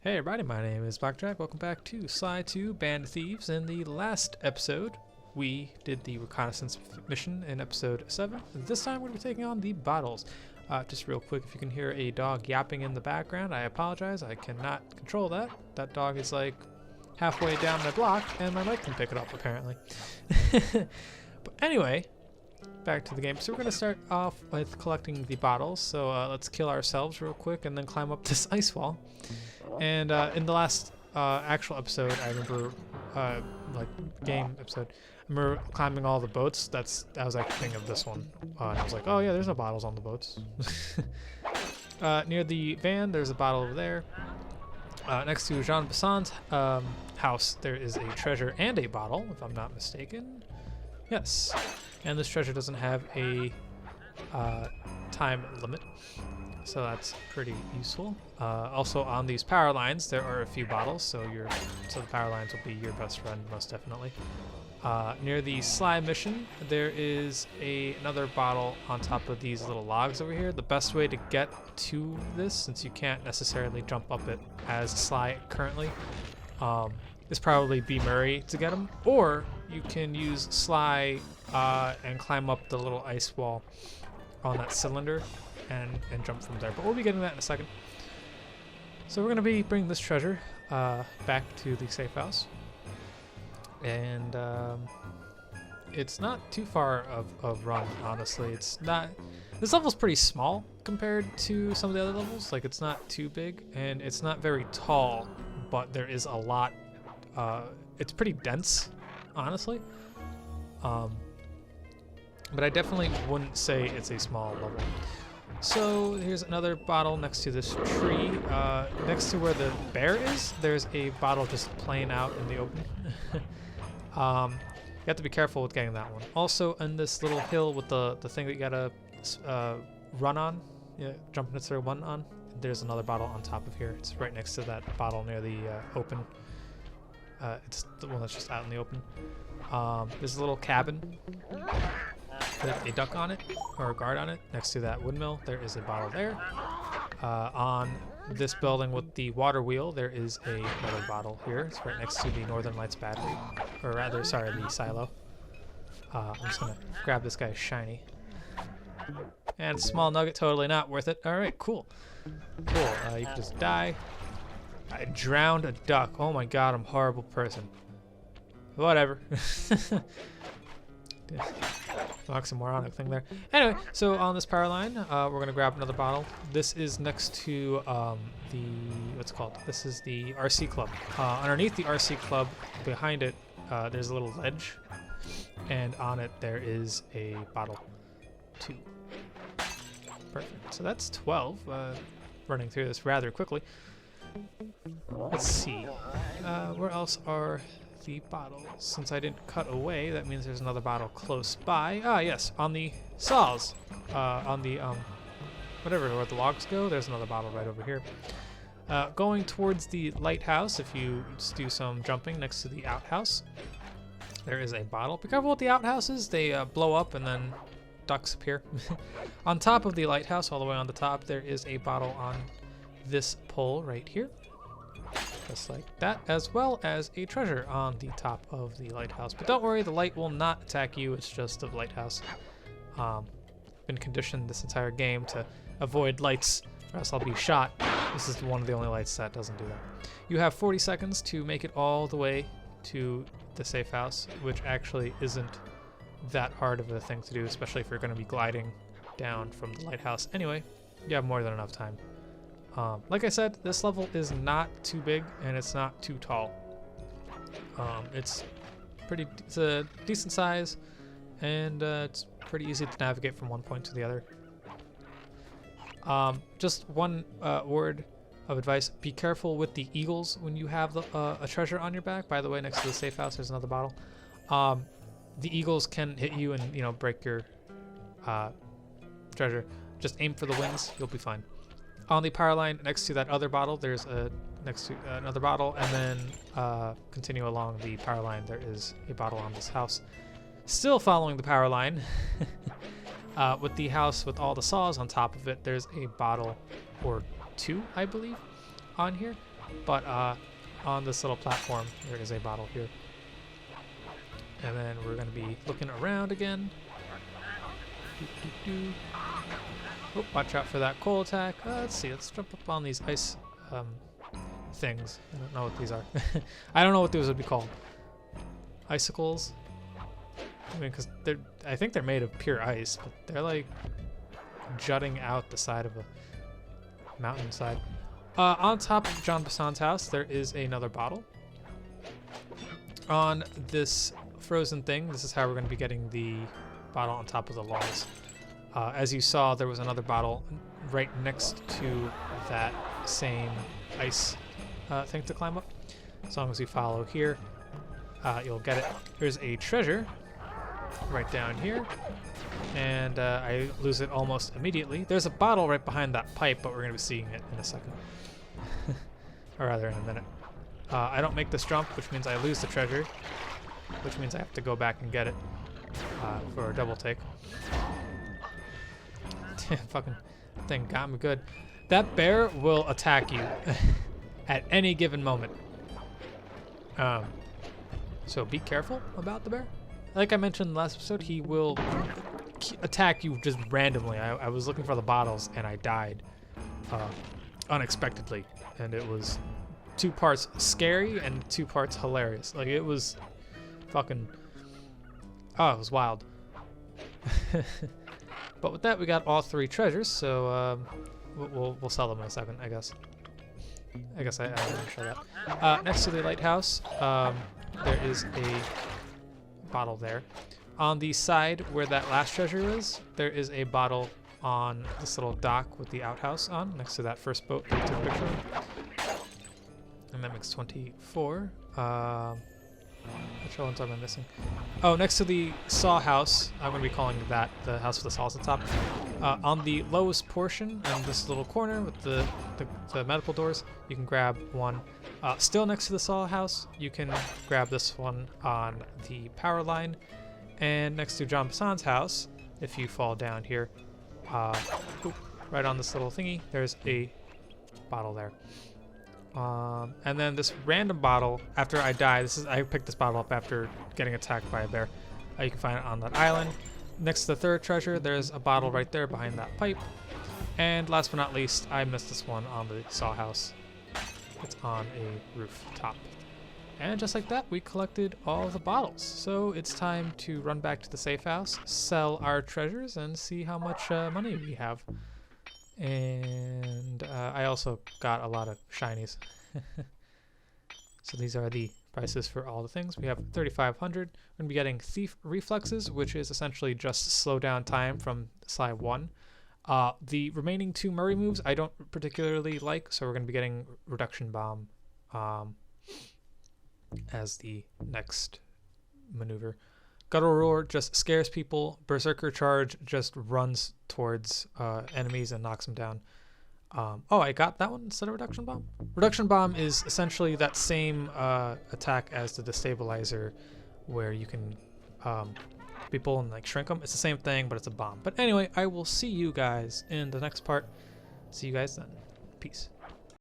Hey everybody, my name is BlakJak. Welcome back to Sly 2 Band of Thieves. In the last episode, we did the reconnaissance mission in episode 7. This time we're going to be taking on the bottles. Just real quick, if you can hear a dog yapping in the background, I apologize. I cannot control that. That dog is like halfway down my block, and my mic can pick it up apparently. But anyway, back to the game. So we're going to start off with collecting the bottles. So let's kill ourselves real quick and then climb up this ice wall. And in the last actual episode, I remember, like game episode, I remember climbing all the boats. That was actually thinking of this one. And I was like, oh yeah, there's no bottles on the boats. Near the van, there's a bottle over there. Next to Jean Basson's house, there is a treasure and a bottle, if I'm not mistaken. Yes. And this treasure doesn't have a time limit, so that's pretty useful. Also on these power lines there are a few bottles, so the power lines will be your best friend most definitely. Near the Sly mission there is another bottle on top of these little logs over here. The best way to get to this, since you can't necessarily jump up it as Sly currently, is probably B. Murray to get them, or you can use Sly and climb up the little ice wall on that cylinder and jump from there. But we'll be getting that in a second. So we're going to be bringing this treasure back to the safe house. And it's not too far of run, honestly. It's not... This level's pretty small compared to some of the other levels. Like, it's not too big, and it's not very tall, but there is a lot... it's pretty dense, honestly. But I definitely wouldn't say it's a small level. So here's another bottle next to this tree. Next to where the bear is, there's a bottle just playing out in the open. You have to be careful with getting that one. Also, in this little hill with the thing that you gotta run on, jump into the one on, there's another bottle on top of here. It's right next to that bottle near the open. It's the one that's just out in the open. There's a little cabin with a duck on it, or a guard on it. Next to that windmill, there is a bottle there. On this building with the water wheel, there is another bottle here. It's right next to the Northern Lights battery, or rather, sorry, the silo. I'm just gonna grab this guy's shiny. And small nugget, totally not worth it. All right, cool. Cool, you can just die. I drowned a duck. Oh my god, I'm a horrible person. Whatever. Oxymoronic thing there. Anyway, so on this power line, we're gonna grab another bottle. This is next to the what's it called? This is the RC Club. Underneath the RC Club, behind it, there's a little ledge, and on it there is a bottle. 2. Perfect. So that's 12. Running through this rather quickly. Let's see. Where else are the bottles? Since I didn't cut away, that means there's another bottle close by. Ah, yes, on the saws. On the, whatever, where the logs go, there's another bottle right over here. Going towards the lighthouse, if you just do some jumping next to the outhouse, there is a bottle. Be careful with the outhouses. They blow up and then ducks appear. On top of the lighthouse, all the way on the top, there is a bottle on this pole right here. Just like that, as well as a treasure on the top of the lighthouse. But don't worry, the light will not attack you, it's just the lighthouse. Been conditioned this entire game to avoid lights, or else I'll be shot. This is one of the only lights that doesn't do that. You have 40 seconds to make it all the way to the safe house, which actually isn't that hard of a thing to do, especially if you're going to be gliding down from the lighthouse. Anyway, you have more than enough time. Like I said, this level is not too big and it's not too tall. It's a decent size, and it's pretty easy to navigate from one point to the other. Just one word of advice: be careful with the eagles when you have a treasure on your back. By the way, next to the safe house, there's another bottle. The eagles can hit you and break your treasure. Just aim for the wings; you'll be fine. On the power line next to that other bottle, there's another bottle, and then continue along the power line. There is a bottle on this house. Still following the power line, with the house with all the saws on top of it, there's a bottle or 2, I believe, on here, but on this little platform there is a bottle here. And then we're going to be looking around again. Oh, watch out for that coal attack. Let's see, let's jump up on these ice things. I don't know what these are. I don't know what these would be called. Icicles? I mean, because I think they're made of pure ice, but they're like jutting out the side of a mountainside. On top of John Bassan's house, there is another bottle. On this frozen thing, this is how we're going to be getting the bottle on top of the walls. As you saw, there was another bottle right next to that same ice thing to climb up. As long as you follow here, you'll get it. There's a treasure right down here, and I lose it almost immediately. There's a bottle right behind that pipe, but we're going to be seeing it in a second. Or rather, in a minute. I don't make this jump, which means I lose the treasure, which means I have to go back and get it for a double take. Fucking thing got me good. That bear will attack you at any given moment. So be careful about the bear. Like I mentioned in the last episode, he will attack you just randomly. I was looking for the bottles and I died unexpectedly, and it was 2 parts scary and 2 parts hilarious. Like, it was fucking, oh, it was wild. But with that, we got all 3 treasures, so we'll sell them in a second, I guess. I didn't show that. Next to the lighthouse, there is a bottle there. On the side where that last treasure is, there is a bottle on this little dock with the outhouse on, next to that first boat that I took a picture of. And that makes 24. Which ones am I missing? Oh, next to the saw house, I'm going to be calling that the house with the saws on top. On the lowest portion, in this little corner with the medical doors, you can grab one. Still next to the saw house, you can grab this one on the power line. And next to John Bassan's house, if you fall down here, right on this little thingy, there's a bottle there. And then this random bottle, after I die, I picked this bottle up after getting attacked by a bear. You can find it on that island. Next to the third treasure, there's a bottle right there behind that pipe. And last but not least, I missed this one on the saw house. It's on a rooftop. And just like that, we collected all the bottles. So it's time to run back to the safe house, sell our treasures, and see how much money we have. And I also got a lot of shinies. So these are the prices for all the things. We have 3,500. We're going to be getting Thief Reflexes, which is essentially just slow down time from slide 1. The remaining 2 Murray moves I don't particularly like, so we're going to be getting Reduction Bomb as the next maneuver. Guttural Roar just scares people. Berserker Charge just runs towards enemies and knocks them down. Oh, I got that one instead of Reduction Bomb? Reduction Bomb is essentially that same attack as the Destabilizer, where you can people and like shrink them. It's the same thing, but it's a bomb. But anyway, I will see you guys in the next part. See you guys then. Peace.